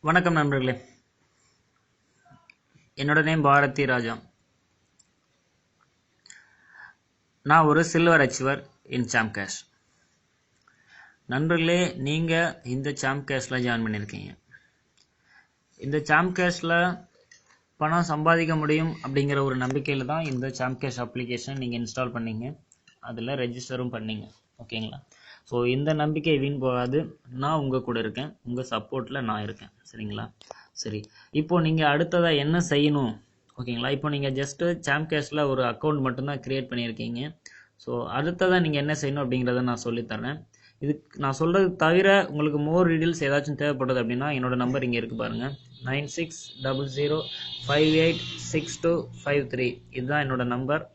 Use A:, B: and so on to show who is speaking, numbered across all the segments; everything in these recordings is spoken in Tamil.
A: வணக்கம் நண்பர்களே, என்னோட நேம் பாரதி ராஜா. நான் ஒரு சில்வர் அச்சீவர் இன் சாம் கேஷ். நண்பர்களே, நீங்கள் இந்த சாம் கேஷில் ஜாயின் பண்ணியிருக்கீங்க. இந்த சாம் கேஷில் பணம் சம்பாதிக்க முடியும் அப்படிங்கிற ஒரு நம்பிக்கையில் தான் இந்த சாம் கேஷ் அப்ளிகேஷன் நீங்கள் இன்ஸ்டால் பண்ணீங்க, அதில் ரெஜிஸ்டரும் பண்ணீங்க. ஓகேங்களா? ஸோ இந்த நம்பிக்கை வீண் போகாது. நான் உங்கள் கூட இருக்கேன், உங்கள் சப்போர்ட்டில் நான் இருக்கேன். சரிங்களா? சரி, இப்போது நீங்கள் அடுத்ததாக என்ன செய்யணும்? ஓகேங்களா? இப்போ நீங்கள் ஜஸ்ட்டு சாம் கேஷில் ஒரு அக்கௌண்ட் மட்டும்தான் க்ரியேட் பண்ணியிருக்கீங்க. ஸோ அடுத்ததாக நீங்கள் என்ன செய்யணும் அப்படிங்கிறத நான் சொல்லித்தரேன். இதுக்கு நான் சொல்கிறது தவிர உங்களுக்கு மோர் டீட்டெயில்ஸ் ஏதாச்சும் தேவைப்படுது அப்படின்னா என்னோடய நம்பர் இங்கே இருக்குது பாருங்கள், 9600586253. இதுதான் என்னோடய நம்பர்.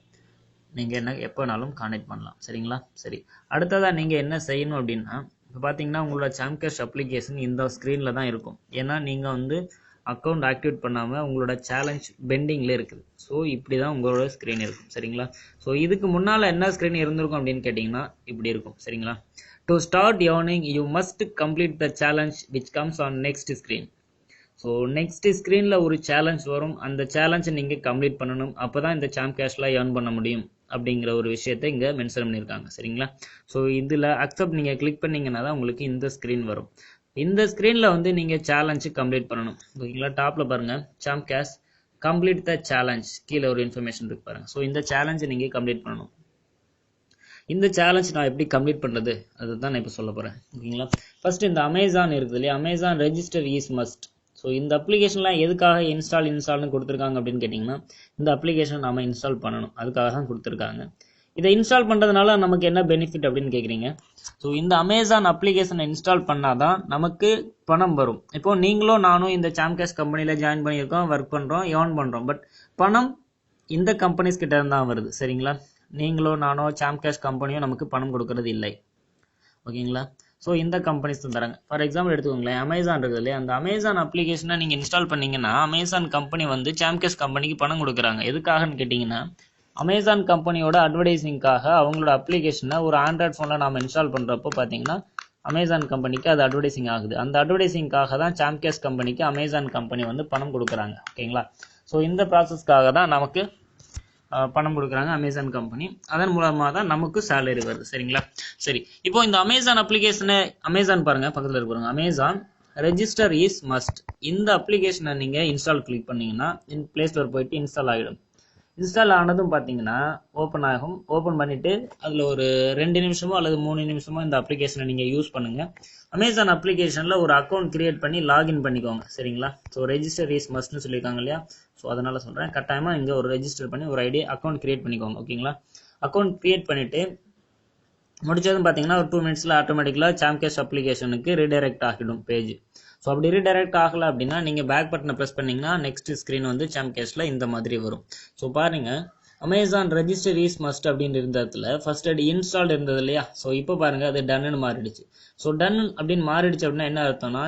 A: நீங்கள் என்ன எப்போனாலும் கான்டெக்ட் பண்ணலாம். சரிங்களா? சரி, அடுத்ததாக நீங்கள் என்ன செய்யணும் அப்படின்னா, இப்போ பார்த்தீங்கன்னா உங்களோட சாம் கேஷ் அப்ளிகேஷன் இந்த ஸ்க்ரீனில் தான் இருக்கும். ஏன்னா நீங்கள் வந்து அக்கௌண்ட் ஆக்டிவேட் பண்ணாமல் உங்களோட சேலஞ்ச் பெண்டிங்கில் இருக்குது. ஸோ இப்படி தான் உங்களோட ஸ்க்ரீன் இருக்கும். சரிங்களா? ஸோ இதுக்கு முன்னால் என்ன ஸ்க்ரீன் இருந்திருக்கும் அப்படின்னு கேட்டிங்கன்னா இப்படி இருக்கும். சரிங்களா? To start earning you must complete the challenge which comes on next screen. So next ஸ்க்ரீனில் ஒரு சேலஞ்ச் வரும், அந்த சேலஞ்சை நீங்கள் கம்ப்ளீட் பண்ணணும். அப்போ தான் இந்த சாம் கேஷில் ஏர்ன் பண்ண முடியும் அப்படிங்கிற ஒரு விஷயத்தை இங்கே மென்ஷன் பண்ணியிருக்காங்க. சரிங்களா? ஸோ இதில் அக்செப்ட் நீங்கள் கிளிக் பண்ணிங்கன்னா தான் உங்களுக்கு இந்த ஸ்க்ரீன் வரும். இந்த ஸ்க்ரீனில் வந்து நீங்கள் சேலஞ்சு கம்ப்ளீட் பண்ணணும். ஓகேங்களா? டாப்பில் பாருங்கள், சாம் கேஷ் கம்ப்ளீட் த சேலஞ்ச், கீழே ஒரு இன்ஃபர்மேஷன் இருக்கு பாருங்கள். ஸோ இந்த சேலஞ்சை நீங்கள் கம்ப்ளீட் பண்ணணும். இந்த சேலஞ்ச் நான் எப்படி கம்ப்ளீட் பண்ணுறது அதுதான் நான் இப்போ சொல்ல போகிறேன். ஓகேங்களா? ஃபர்ஸ்ட் இந்த அமேசான் இருக்குது இல்லையா, Amazon register is must. So இந்த அப்ளிகேஷன்லாம் எதுக்காக இன்ஸ்டால்னு கொடுத்துருக்காங்க அப்படின்னு கேட்டிங்கன்னா, இந்த அப்ளிகேஷன் நம்ம இன்ஸ்டால் பண்ணணும், அதுக்காக தான் கொடுத்துருக்காங்க. இதை இன்ஸ்டால் பண்ணுறதுனால நமக்கு என்ன பெனிஃபிட் அப்படின்னு கேட்குறீங்க. ஸோ இந்த அமேசான் அப்ளிகேஷனை இன்ஸ்டால் பண்ணால் தான் நமக்கு பணம் வரும். இப்போது நீங்களும் நானும் இந்த சாம் கேஷ் கம்பெனியில் ஜாயின் பண்ணியிருக்கோம், ஒர்க் பண்ணுறோம், ஏர்ன் பண்ணுறோம். பட் பணம் இந்த கம்பெனிஸ் கிட்ட இருந்து தான் வருது. சரிங்களா? நீங்களோ நானோ சாம் கேஷ் கம்பெனியும் நமக்கு பணம் கொடுக்கறது இல்லை. ஓகேங்களா? ஸோ இந்த கம்பெனிஸ் தான் தராங்க. ஃபார் எக்ஸாம்பிள் எடுத்துக்கோங்களேன், அமேசான் இருக்குது இல்லையா, அந்த அமேசான் அப்ளிகேஷனை நீங்கள் இன்ஸ்டால் பண்ணிங்கன்னா அமேசான் கம்பெனி வந்து சாம் கேஷ் கம்பெனிக்கு பணம் கொடுக்குறாங்க. எதுக்காகன்னு கேட்டிங்கன்னா, அமேசான் கம்பெனியோட அட்வர்டைஸிங்காக அவங்களோட அப்ளிகேஷனை ஒரு ஆண்ட்ராய்ட் ஃபோனில் நம்ம இன்ஸ்டால் பண்ணுறப்போ பார்த்தீங்கன்னா அமேசான் கம்பெனிக்கு அது அட்வர்டைஸிங் ஆகுது. அந்த அட்வர்டைஸிங்காக தான் சாம் கேஷ் கம்பெனிக்கு அமேசான் கம்பெனி வந்து பணம் கொடுக்குறாங்க. ஓகேங்களா? ஸோ இந்த ப்ராசஸ்க்காக தான் நமக்கு பணம் கொடுக்குறாங்க அமேசான் கம்பெனி. அதன் மூலமாக தான் நமக்கு சேலரி வருது. சரிங்களா? சரி, இப்போ இந்த அமேசான் அப்ளிகேஷனை, அமேசான் பாருங்க பக்கத்தில் இருப்பாங்க, அமேசான் ரெஜிஸ்டர் இஸ் மஸ்ட். இந்த அப்ளிகேஷனை நீங்கள் இன்ஸ்டால் கிளிக் பண்ணீங்கன்னா பிளே ஸ்டோர் போயிட்டு இன்ஸ்டால் ஆகிடும். இன்ஸ்டால் ஆனதும் பார்த்தீங்கன்னா ஓப்பன் ஆகும். ஓப்பன் பண்ணிவிட்டு அதில் ஒரு 2 நிமிஷமோ அல்லது 3 நிமிஷமோ இந்த அப்ளிகேஷனை நீங்கள் யூஸ் பண்ணுங்கள். அமேசான் அப்ளிகேஷனில் ஒரு அக்கௌண்ட் கிரியேட் பண்ணி லாகின் பண்ணிக்கோங்க. சரிங்களா? ஸோ ரெஜிஸ்டர் இஸ் மஸ்ட்னு சொல்லியிருக்காங்க இல்லையா, ஸோ அதனால் சொல்கிறேன், கட்டாயமாக இங்கே ஒரு ரெஜிஸ்டர் பண்ணி ஒரு ஐடி அக்கௌண்ட் கிரியேட் பண்ணிக்கோங்க. ஓகேங்களா? அக்கௌண்ட் கிரியேட் பண்ணிவிட்டு முடிச்சதும் பார்த்தீங்கன்னா ஒரு 2 மினிட்ஸில் ஆட்டோமேட்டிக்கலாக சாம் கேஷ் அப்ளிகேஷனுக்கு ரீடைரக்ட் ஆகிடும் பேஜ். ஸோ அப்படி ரீடைரக்ட் ஆகலை அப்படின்னா நீங்கள் பேக் பட்டனை ப்ரெஸ் பண்ணிங்கன்னா நெக்ஸ்ட் ஸ்க்ரீன் வந்து சாம் கேஷில் இந்த மாதிரி வரும். ஸோ பாருங்கள், அமேசான் ரெஜிஸ்டர் இஸ் மஸ்ட் அப்படின்னு இருந்த இடத்துல ஃபர்ஸ்ட் அது இன்ஸ்டால் இருந்தது இல்லையா, ஸோ இப்போ பாருங்கள் அது டன்னு மாறிடுச்சு. ஸோ டன் அப்படின்னு மாறிடுச்சு அப்படின்னா என்ன அர்த்தம்னா,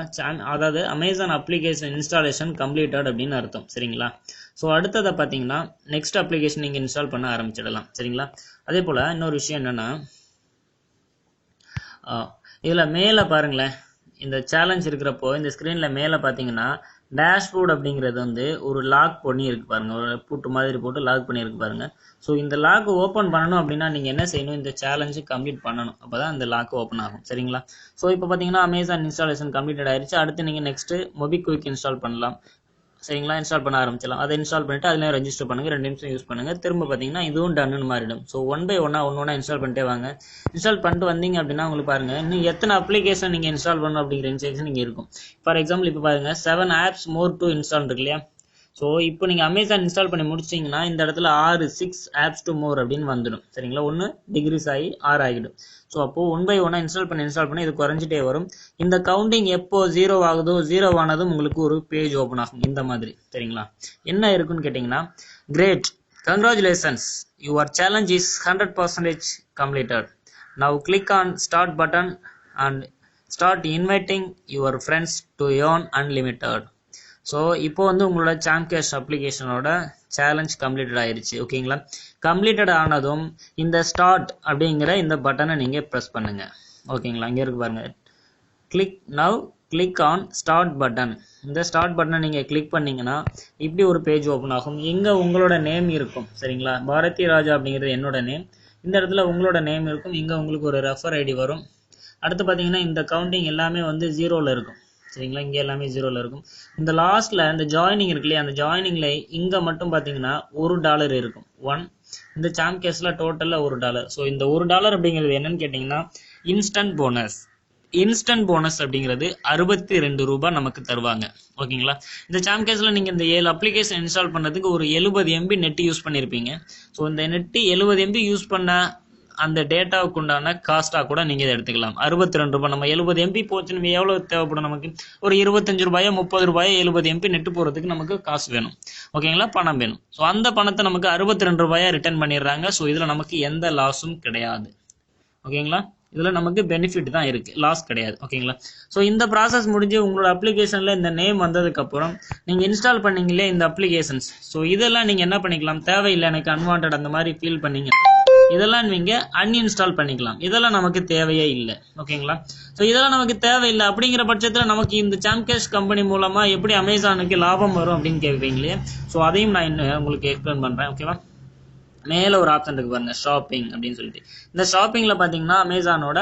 A: அதாவது அமேசான் அப்ளிகேஷன் இன்ஸ்டாலேஷன் கம்ப்ளீட்டட் அப்படின்னு அர்த்தம். சரிங்களா? ஸோ அடுத்ததை பார்த்தீங்கன்னா நெக்ஸ்ட் அப்ளிகேஷன் நீங்கள் இன்ஸ்டால் பண்ண ஆரம்பிச்சிடலாம். சரிங்களா? அதே போல் இன்னொரு விஷயம் என்னென்னா, இதில் மேலே பாருங்களேன், இந்த சேலஞ்ச் இருக்கிறப்போ இந்த ஸ்க்ரீனில் மேலே பார்த்தீங்கன்னா டேஷ்போர்ட் அப்படிங்கிறது வந்து ஒரு லாக் பண்ணி இருக்கு பாருங்கள், ஒரு பூட்டு மாதிரி போட்டு லாக் பண்ணியிருக்கு பாருங்கள். ஸோ இந்த லாக் ஓப்பன் பண்ணணும் அப்படின்னா நீங்கள் என்ன செய்யணும், இந்த சேலஞ்சு கம்ப்ளீட் பண்ணணும், அப்போ தான் இந்த லாக் ஓப்பன் ஆகும். சரிங்களா? ஸோ இப்போ பார்த்தீங்கன்னா அமேசான் இன்ஸ்டாலேஷன் கம்ப்ளீட்டட் ஆயிடுச்சு. அடுத்து நீங்கள் நெக்ஸ்ட்டு மொபிக்விக் இன்ஸ்டால் பண்ணலாம். சரிங்களா? இன்ஸ்டால் பண்ண ஆரம்பிச்சிடலாம். அதை இன்ஸ்டால் பண்ணிவிட்டு அதில் ரெஜிஸ்டர் பண்ணுங்கள், 2 நிமிஷம் யூஸ் பண்ணுங்கள். திரும்ப பார்த்தீங்கன்னா இதுவும் டன்னு மாறிடும். ஸோ 1 பை 1 இன்ஸ்டால் பண்ணிட்டே வாங்க. இன்ஸ்டால் பண்ணிட்டு வந்தீங்க அப்படின்னா உங்களுக்கு பாருங்கள் இன்னும் எத்தனை அப்ளிகேஷன் நீங்கள் இன்ஸ்டால் பண்ணணும் அப்படிங்கிற இன்ஸ்ட்ரக்ஷன் இங்கே இருக்கும். ஃபார் எக்ஸாம்பிள் இப்போ பாருங்கள் 7 ஆப்ஸ் மோர் டு இன்ஸ்டால் இருக்கு இல்லையா. ஸோ இப்போ நீங்கள் அமேசான் இன்ஸ்டால் பண்ணி முடிச்சிங்கன்னா இந்த இடத்துல 6 ஆப்ஸ் டு மோர் அப்படின்னு வந்துடும். சரிங்களா? 1 டிகிரிஸ் ஆகி 6 ஆகிடும். ஸோ அப்போது 1 பை 1 இன்ஸ்டால் பண்ணி இது குறைஞ்சிட்டே வரும். இந்த கவுண்டிங் எப்போ 0 ஆகுதோ, 0 ஆனதும் உங்களுக்கு ஒரு பேஜ் ஓப்பன் ஆகும் இந்த மாதிரி. சரிங்களா? என்ன இருக்குன்னு கேட்டிங்கன்னா, great, congratulations, your challenge is 100% completed. Now click on start button and start inviting your friends to earn unlimited. So இப்போ வந்து உங்களோட சாம் கேஷ் அப்ளிகேஷனோட சேலஞ்ச் கம்ப்ளீட்டட் ஆயிடுச்சு. ஓகேங்களா? கம்ப்ளீட்டட் ஆனதும் இந்த ஸ்டார்ட் அப்படிங்கிற இந்த பட்டனை நீங்கள் ப்ரெஸ் பண்ணுங்கள். ஓகேங்களா? இங்கே இருக்கு பாருங்கள், click now click on start button. இந்த ஸ்டார்ட் பட்டனை நீங்கள் கிளிக் பண்ணிங்கன்னா இப்படி ஒரு பேஜ் ஓப்பன் ஆகும். இங்கே உங்களோட நேம் இருக்கும். சரிங்களா, பாரதி ராஜா அப்படிங்கிறது என்னோட நேம். இந்த இடத்துல உங்களோட நேம் இருக்கும். இங்கே உங்களுக்கு ஒரு ரெஃபர் ஐடி வரும். அடுத்து பார்த்தீங்கன்னா இந்த கவுண்டிங் எல்லாமே வந்து 0ல் இருக்கும். சரிங்களா, இங்கே எல்லாமே 0ல் இருக்கும். இந்த லாஸ்ட்டில் இந்த ஜாயினிங் இருக்கு இல்லையா, அந்த ஜாயினிங்கில் இங்கே மட்டும் பார்த்தீங்கன்னா $1 இருக்கும். 1 இந்த சாம் கேஸில் டோட்டலில் $1. ஸோ இந்த $1 அப்படிங்கிறது என்னன்னு கேட்டிங்கன்னா இன்ஸ்டன்ட் போனஸ். இன்ஸ்டன்ட் போனஸ் அப்படிங்கிறது 62 ரூபாய் நமக்கு தருவாங்க. ஓகேங்களா, இந்த சாம் கேஸில் நீங்கள் இந்த 7 அப்ளிகேஷன் இன்ஸ்டால் பண்ணுறதுக்கு ஒரு 70 MB நெட் யூஸ் பண்ணியிருப்பீங்க. ஸோ இந்த நெட்டு 70 MB யூஸ் பண்ண அந்த டேட்டாவுக்கு உண்டான காஸ்ட்டாக கூட நீங்கள் இதை எடுத்துக்கலாம். 62 ரூபாய். நம்ம 70 MB போச்சுன்னு எவ்வளோ தேவைப்படும் நமக்கு? ஒரு 25 ரூபாயோ 30 ரூபாயோ 70 MB நெட்டு போகிறதுக்கு நமக்கு காசு வேணும். ஓகேங்களா, பணம் வேணும். ஸோ அந்த பணத்தை நமக்கு 62 ரூபாயா ரிட்டர்ன் பண்ணிடுறாங்க. ஸோ இதில் நமக்கு எந்த லாஸும் கிடையாது. ஓகேங்களா, இதில் நமக்கு பெனிஃபிட் தான் இருக்குது, லாஸ் கிடையாது. ஓகேங்களா, ஸோ இந்த ப்ராசஸ் முடிஞ்சு உங்களோட அப்ளிகேஷனில் இந்த நேம் வந்ததுக்கப்புறம் நீங்கள் இன்ஸ்டால் பண்ணீங்களே இந்த அப்ளிகேஷன்ஸ், ஸோ இதெல்லாம் நீங்கள் என்ன பண்ணிக்கலாம், தேவையில்லை எனக்கு அன்வான்ட் அந்த மாதிரி ஃபீல் பண்ணீங்க, இதெல்லாம் நீங்கள் அன்இன்ஸ்டால் பண்ணிக்கலாம். இதெல்லாம் நமக்கு தேவையே இல்லை. ஓகேங்களா, ஸோ இதெல்லாம் நமக்கு தேவையில்லை அப்படிங்கிற பட்சத்தில் நமக்கு இந்த சாம்கேஷ் கம்பெனி மூலமாக எப்படி அமேசானுக்கு லாபம் வரும் அப்படின்னு கேட்குறீங்களே, ஸோ அதையும் நான் இன்னும் உங்களுக்கு எக்ஸ்பிளைன் பண்ணுறேன். ஓகேவா, மேலே ஒரு ஆப்ஷன் இருக்கு பாருங்க, ஷாப்பிங் அப்படின்னு சொல்லிட்டு. இந்த ஷாப்பிங்கில் பார்த்தீங்கன்னா அமேசானோட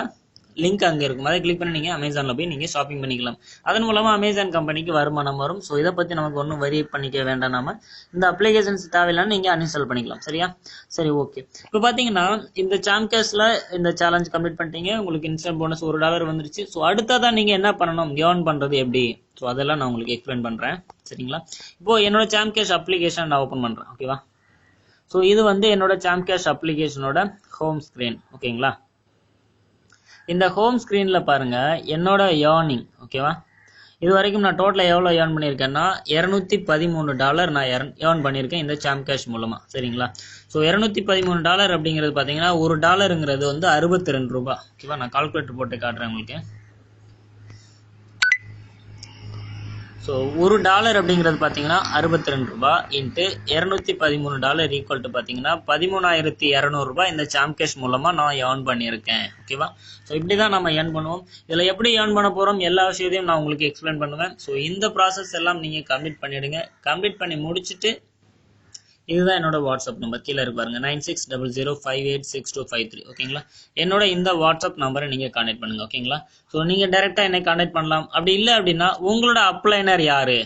A: லிங்க் அங்கே இருக்கும். அதை கிளிக் பண்ணி நீங்கள் அமேசானில் போய் நீங்கள் ஷாப்பிங் பண்ணிக்கலாம். அதன் மூலமாக அமேசான் கம்பெனிக்கு வருமானம் வரும். ஸோ இதை பற்றி நமக்கு ஒன்றும் வரி பண்ணிக்க வேண்டாம். நாம இந்த அப்ளிகேஷன்ஸ் தேவையில்லைன்னு நீங்கள் அன்இன்ஸ்டால் பண்ணிக்கலாம். சரியா, சரி, ஓகே. இப்போ பார்த்தீங்கன்னா இந்த சாம்கேஸில் இந்த சேலஞ்ச் கம்ப்ளீட் பண்ணிட்டீங்க. உங்களுக்கு இன்ஸ்டன்ட் போனஸ் $1 வந்துருச்சு. ஸோ அடுத்ததான் நீங்கள் என்ன பண்ணணும், ஏர்ன் பண்ணுறது எப்படி, ஸோ அதெல்லாம் நான் உங்களுக்கு எக்ஸ்பிளைன் பண்ணுறேன். சரிங்களா, இப்போது என்னோட சாம்கேஷ் அப்ளிகேஷன் நான் ஓப்பன் பண்ணுறேன். ஓகேவா, ஸோ இது வந்து என்னோட சாம்கேஷ் அப்ளிகேஷனோட ஹோம் ஸ்க்ரீன். ஓகேங்களா, இந்த ஹோம் ஸ்க்ரீனில் பாருங்கள் என்னோட ஏர்னிங். ஓகேவா, இது வரைக்கும் நான் டோட்டலாக எவ்வளோ ஏர்ன் பண்ணியிருக்கேன்னா $213 நான் ஏர்ன் பண்ணியிருக்கேன் இந்த சாம்கேஷ் மூலமாக. சரிங்களா, ஸோ $213 அப்படிங்கிறது பார்த்தீங்கன்னா $1 வந்து 62 ரூபாய். ஓகேவா, நான் கால்குலேட்டர் போட்டு காட்டுறேன் உங்களுக்கு. ஸோ $1 அப்படிங்கிறது பார்த்தீங்கன்னா 62 ரூபாய் இன்ட்டு $213 ஈக்குவல் டு பார்த்தீங்கன்னா 13,200 ரூபாய் இந்த சாம்கேஷ் மூலமாக நான் ஏர்ன் பண்ணியிருக்கேன். ஓகேவா, ஸோ இப்படி தான் நம்ம ஏர்ன் பண்ணுவோம். இதில் எப்படி ஏர்ன் பண்ண போகிறோம் எல்லா விஷயத்தையும் நான் உங்களுக்கு எக்ஸ்பிளைன் பண்ணுவேன். ஸோ இந்த ப்ராசஸ் எல்லாம் நீங்கள் கம்ப்ளீட் பண்ணிவிடுங்க. கம்ப்ளீட் பண்ணி முடிச்சுட்டு இதுதான் என்னோட வாட்ஸ்அப் நம்பர், கீழே இருக்கு பாருங்க, 9600586253. ஓகேங்களா, என்னோட இந்த வாட்ஸ்அப் நம்பரை நீங்கள் கான்டெக்ட் பண்ணுங்க. ஓகேங்களா, ஸோ நீங்கள் டைரெக்டாக என்னை கான்டெக்ட் பண்ணலாம். அப்படி இல்லை அப்படின்னா உங்களோட அப்ளைனர் யார்,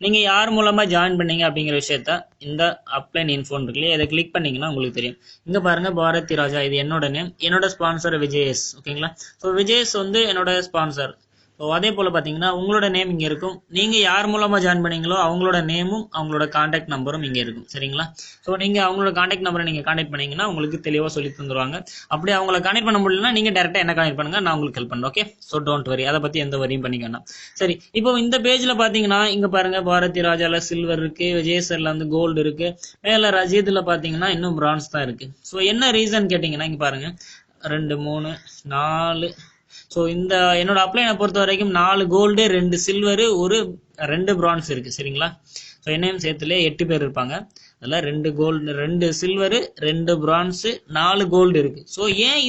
A: நீங்கள் யார் மூலமாக ஜாயின் பண்ணீங்க அப்படிங்கிற விஷயத்த இந்த அப்ளைன் இன்ஃபோன் இருக்குல்லையே, இதை கிளிக் பண்ணிங்கன்னா உங்களுக்கு தெரியும். இங்கே பாருங்கள், பாரதி ராஜா, இது என்னோட நேம். என்னோட ஸ்பான்சர் விஜயஸ். ஓகேங்களா, ஸோ விஜயஸ் வந்து என்னோட ஸ்பான்சர். ஸோ அதே போல் பார்த்தீங்கன்னா உங்களோட நேம் இங்கே இருக்கும். நீங்கள் யார் மூலமாக ஜாயின் பண்ணீங்களோ அவங்களோட நேமும் அவங்களோட கான்டாக்ட் நம்பரும் இங்கே இருக்கும். சரிங்களா, ஸோ நீங்கள் அவங்களோட கான்டாக்ட் நம்பரை நீங்கள் கான்டாக்ட் பண்ணிங்கன்னா உங்களுக்கு தெளிவாக சொல்லி தந்துடுவாங்க. அப்படி அவங்கள கான்டாக்ட் பண்ண முடியலன்னா நீங்கள் டேரெக்டாக என்ன கான்டாக்ட் பண்ணுங்கள், நான் உங்களுக்கு ஹெல்ப் பண்ணுறேன். ஓகே, ஸோ டோன்ட் வரி, அதை பற்றி எந்த வரியும் பண்ணிக்கணும். சரி, இப்போ இந்த பேஜில் பார்த்தீங்கன்னா இங்கே பாருங்கள், பாரதி ராஜாவில் சில்வர் இருக்குது, விஜயசரில் வந்து கோல்டு இருக்குது, மேலே ரஜீதில் பார்த்தீங்கன்னா இன்னும் பிரான்ஸ் தான் இருக்குது. ஸோ என்ன ரீசன் கேட்டிங்கன்னா இங்கே பாருங்கள், 2 3 4. ஸோ இந்த என்னோட அப்ளைனை பொறுத்த வரைக்கும் 4 கோல்டு 2 சில்வரு 2 பிரான்ஸ் இருக்குது. சரிங்களா, ஸோ என்னையும் சேர்த்துல 8 பேர் இருப்பாங்க. அதில் 2 கோல்டு 2 சில்வரு 2 பிரான்ஸு 4 கோல்டு இருக்குது. ஸோ ஏன்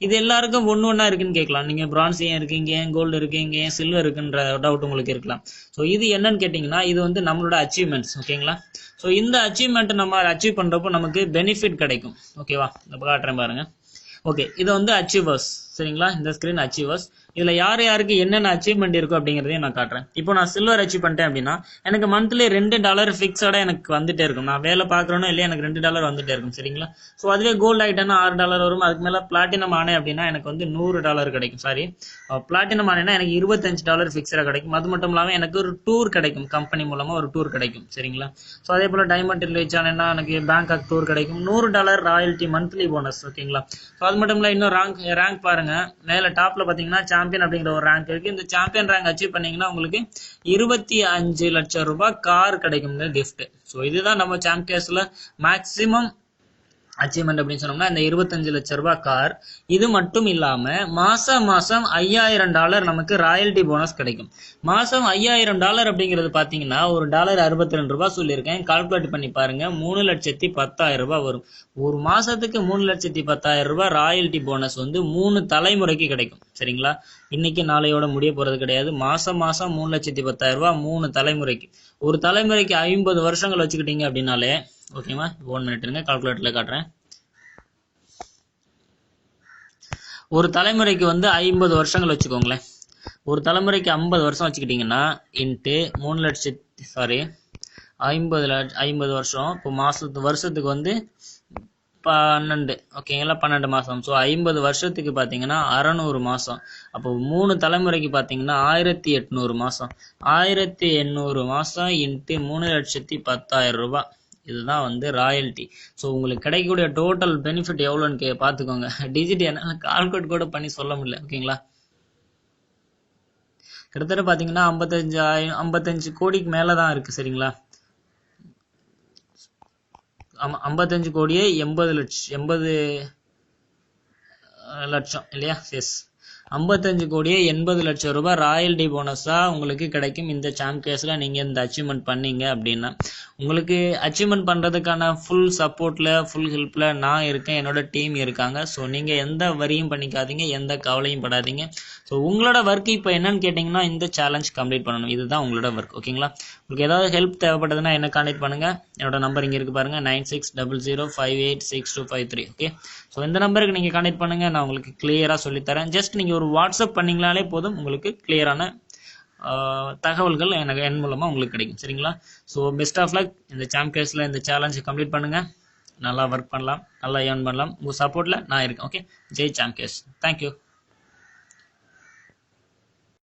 A: இது எல்லாருக்கும் ஒன்று இருக்குன்னு கேட்கலாம். நீங்கள் பிரான்ஸ் ஏன் இருக்குது, இங்கே ஏன் கோல்டு இருக்குது, இங்கே ஏன் சில்வர் இருக்குன்ற டவுட் உங்களுக்கு இருக்கலாம். ஸோ இது என்னன்னு கேட்டிங்கன்னா இது வந்து நம்மளோட அச்சீவ்மெண்ட்ஸ். ஓகேங்களா, ஸோ இந்த அச்சீவ்மெண்ட்டை நம்ம அச்சீவ் பண்ணுறப்போ நமக்கு பெனிஃபிட் கிடைக்கும். ஓகேவா, இப்போ காட்டுறேன் பாருங்கள். ஓகே, இது வந்து அச்சீவர்ஸ். சரிங்களா, இந்த ஸ்க்ரீன் அச்சீவர்ஸ். இதில் யார் யாருக்கு என்னென்ன அச்சீவ்மெண்ட் இருக்கும் அப்படிங்கிறதையும் நான் காட்டுறேன். இப்போ நான் சில்வர் அச்சீவ் பண்ணிட்டேன் அப்படின்னா எனக்கு மந்த்லி $2 ஃபிக்ஸடாக எனக்கு வந்துட்டே இருக்கும். நான் வேலை பார்க்குறேனோ இல்லையா எனக்கு $2 வந்துட்டே இருக்கும். சரிங்களா, ஸோ அதுவே கோல்டு ஆகிட்டேன்னா $6 வரும். அதுக்கு மேலே பிளாட்டினம் ஆனேன் அப்படின்னா எனக்கு வந்து $100 கிடைக்கும். சாரி, பிளாட்டினம் ஆனேன்னா எனக்கு $25 ஃபிக்ஸடாக கிடைக்கும். அது மட்டும் இல்லாமல் எனக்கு ஒரு டூர் கிடைக்கும், கம்பெனி மூலமாக ஒரு டூர் கிடைக்கும். சரிங்களா, ஸோ அதே போல் டைமண்ட் ரீச் ஆனேன்னா எனக்கு பேங்காக் டூர் கிடைக்கும். $100 ராயல்ட்டி மந்த்லி போனஸ். ஓகேங்களா, ஸோ அது மட்டும் இல்லை இன்னும் ரேங்க் பாருங்க, மேலே டாப்ல பார்த்தீங்கன்னா சாம்பியன் அப்படிங்கிற ஒரு ரேங்க் இருக்கு. இந்த சாம்பியன் ரேங்க் அச்சீவ் பண்ணீங்கன்னா உங்களுக்கு 25 லட்சம் ரூபாய் கார் கிடைக்கும் கிஃப்ட். ஸோ இதுதான் நம்ம சாம்பியன்ஸ்ல மேக்சிமம் அச்சீவ்மெண்ட் அப்படின்னு சொன்னோம்னா இந்த 25 லட்சம் ரூபாய் கார். இது மட்டும் இல்லாம மாசம் மாசம் $5000 நமக்கு ராயல்டி போனஸ் கிடைக்கும். மாசம் $5000 அப்படிங்கிறது பாத்தீங்கன்னா ஒரு டாலர் 62 ரூபாய் சொல்லியிருக்கேன். கால்குலேட் பண்ணி பாருங்க, 3,10,000 ரூபாய் வரும். ஒரு மாசத்துக்கு 3,10,000 ரூபாய் ராயல்டி போனஸ் வந்து 3 தலைமுறைக்கு கிடைக்கும். சரிங்களா? இன்னைக்கு நாளையோட முடிய போறது கிடையாது. மாசம் மாசம் 3,10,000 ரூபாய் 3 தலைமுறைக்கு. ஒரு தலைமுறைக்கு 50 வருஷங்கள் வச்சுக்கிட்டீங்க அப்படின்னாலே ஓகேவா? 1 மினிட் இருங்க, கால்குலேட்டர்ல காட்டுறேன். ஒரு தலைமுறைக்கு வந்து 50 வருஷங்கள் வச்சுக்கோங்களேன். ஒரு தலைமுறைக்கு 50 வருஷம் வச்சுக்கிட்டீங்கன்னா இன்ட்டு 50 வருஷம். இப்போ வருஷத்துக்கு வந்து 12 ஓகேங்களா, 12 மாசம். ஸோ 50 வருஷத்துக்கு பார்த்தீங்கன்னா 600 மாசம். அப்போ 3 தலைமுறைக்கு பார்த்தீங்கன்னா 1800 மாசம். 1800 மாசம் இன்ட்டு 3,10,000 ரூபாய். இதுதான் வந்து ராயல்டி. ஸோ உங்களுக்கு கிடைக்கக்கூடிய டோட்டல் பெனிஃபிட் எவ்வளோன்னு பார்த்துக்கோங்க. டிஜிட் என்னால் கால்குலேட் கூட பண்ணி சொல்ல முடியல. ஓகேங்களா? கிட்டத்தட்ட பார்த்தீங்கன்னா 55 கோடிக்கு மேலே தான் இருக்கு. சரிங்களா? 55 கோடியே 80 லட்சம் இல்லையா? எஸ், 55 கோடியே 80 லட்சம் ரூபாய் ராயல்டி போனஸா உங்களுக்கு கிடைக்கும் இந்த சாம் கேஸ்ல நீங்க இந்த அச்சீவ்மெண்ட் பண்ணீங்க அப்படின்னா. உங்களுக்கு அச்சீவ்மெண்ட் பண்றதுக்கான ஃபுல் சப்போர்ட்ல ஃபுல் ஹெல்ப்ல நான் இருக்கேன், என்னோட டீம் இருக்காங்க. ஸோ நீங்க எந்த வரியும் பண்ணிக்காதீங்க, எந்த கவலையும் படாதீங்க. ஸோ உங்களோட ஒர்க் இப்போ என்னன்னு கேட்டிங்கன்னா இந்த சேலஞ்ச் கம்ப்ளீட் பண்ணணும். இதுதான் உங்களோட ஒர்க். ஓகேங்களா? உங்களுக்கு ஏதாவது ஹெல்ப் தேவைப்பட்டதுன்னா என்ன கான்டெக்ட் பண்ணுங்க. என்னோட நம்பர் இங்கே இருக்கு பாருங்க, 9600586253. ஓகே, ஸோ இந்த நம்பருக்கு நீங்கள் கான்டெக்ட் பண்ணுங்க, நான் உங்களுக்கு கிளியராக சொல்லித்தரேன். ஜஸ்ட் நீங்கள் ஒரு வாட்ஸ்அப் பண்ணிங்களாலே போதும், உங்களுக்கு கிளியரான தகவல்கள் எனக்கு என் மூலமாக உங்களுக்கு கிடைக்கும். சரிங்களா? So best of luck. இந்த சாம் கேஸில் இந்த சேலஞ்சை கம்ப்ளீட் பண்ணுங்க. நல்லா ஒர்க் பண்ணலாம், நல்லா ஏர்ன் பண்ணலாம். உங்கள் சப்போர்ட்டில் நான் இருக்கேன். ஓகே, ஜெய் சாம் கேஸ். தேங்க்யூ.